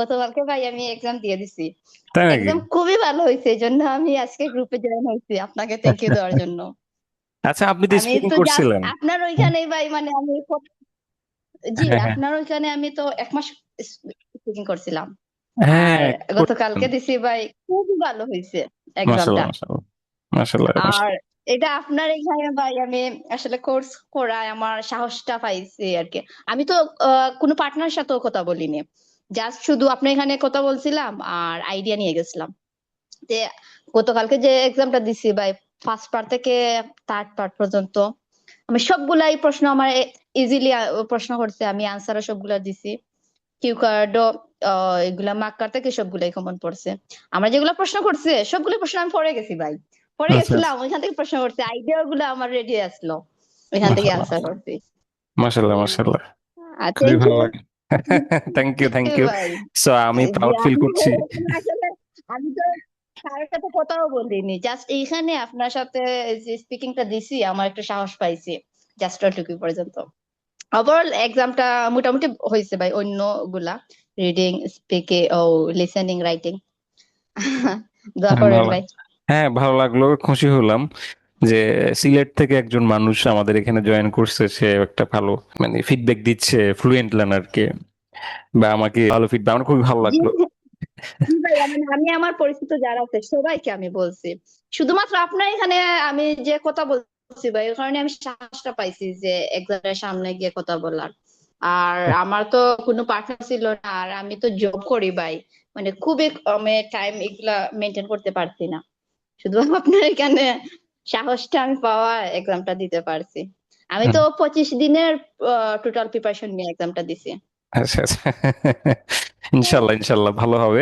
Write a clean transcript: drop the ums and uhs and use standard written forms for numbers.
গতকালকে ভাই আমি এক্সাম দিয়ে দিছি। তাই নাকি? এক্সাম খুবই ভালো হয়েছে, এই জন্য আমি আজকে গ্রুপে জয়েন হয়েছি আপনাকে থ্যাংক ইউ দেওয়ার জন্য। আচ্ছা, আপনি তো আমি স্পিকিং তো জাস্ট করছিলেন। আপনার ওইখানে ভাই মানে আমি জি হ্যাঁ, হ্যাঁ, আপনার ওইখানে আমি তো 1 মাস স্পিকিং করছিলাম। আর হ্যাঁ, গতকালকে করছিলেন। দিছি ভাই, খুবই ভালো হয়েছে এক্সামটা। মাশাল্লাহ, মাশাল্লাহ, মাশাল্লাহ, আর মাশাল্লাহ। এটা আপনার এখানে ভাই আমি আসলে কোর্স করায় আমার সাহসটা পাইছি আর কি। আমি তো কোনো পার্টনার সাথেও কথা বলিনি, জাস্ট শুধু আপনার এখানে কথা বলছিলাম আর আইডিয়া নিয়ে গেছিলাম। যে গতকালকে যে এক্সামটা দিছি ভাই, ফার্স্ট পার্ট থেকে থার্ড পার্ট পর্যন্ত আমি সবগুলাই প্রশ্ন আমার ইজিলি প্রশ্ন করছে, আমি আনসারও সবগুলা দিছি। কিউ কার্ডও এগুলা মার্কার থেকে সবগুলাই কমন পড়ছে। আমরা যেগুলা প্রশ্ন করছে সবগুলো প্রশ্ন আমি পড়ে গেছি ভাই, পড়ে আচ্ছা, আচ্ছা। গেছিলাম ওইখান থেকে প্রশ্ন করছে, আইডিয়া গুলো আমার রেডি আসলো, ওইখান থেকে মাশাল্লাহ, আনসার করছি। মাশাল্লাহ, মাশাল্লাহ। খুবই থ্যাংক ভালো ইউ লাগে। Thank you, thank you. ভাই। সো আমি জি প্রাউড ফিল আপনি করছি। আসলে আমি তো কারোর সাথে কথাও বলিনি, জাস্ট এইখানে আপনার সাথে যে স্পিকিংটা দিছি আমার একটা সাহস পাইছি, জাস্ট ওইটুকু পর্যন্ত। ওভারঅল এক্সামটা মোটামুটি হয়েছে ভাই, অন্য গুলা রিডিং স্পিকিং ও লিসেনিং রাইটিং দোয়া হ্যাঁ, করেন ভালো। ভাই। হ্যাঁ, ভালো লাগলো, খুশি হলাম যে সিলেট থেকে একজন মানুষ আমাদের এখানে জয়েন করছে। সে একটা ভালো মানে ফিডব্যাক দিচ্ছে ফ্লুয়েন্ট লার্নারকে, বা আমাকে ভালো ফিডব্যাক, আমার খুবই ভালো জি লাগলো। জি ভাই, আমি আমার পরিচিত যারা আছে সবাইকে আমি বলছি, শুধুমাত্র আপনার এখানে আমি যে কথা বলছি ভাই ওই কারণে আমি সাহসটা পাইছি যে এক্সামের সামনে গিয়ে কথা বলার। আর আমার তো কোনো পার্টনার ছিল না, আর আমি তো জব করি ভাই, মানে খুবই কমে টাইম এগুলা মেনটেন করতে পারছি না। শুধু আপনার এখানে সাহসটা আমি পাওয়া এক্সামটা দিতে পারছি। আমি হুম। তো 25 দিনের টোটাল প্রিপারেশন নিয়ে এক্সামটা দিছি। আচ্ছা, আচ্ছা। ইনশাল্লাহ, ইনশাল্লাহ ভালো হবে।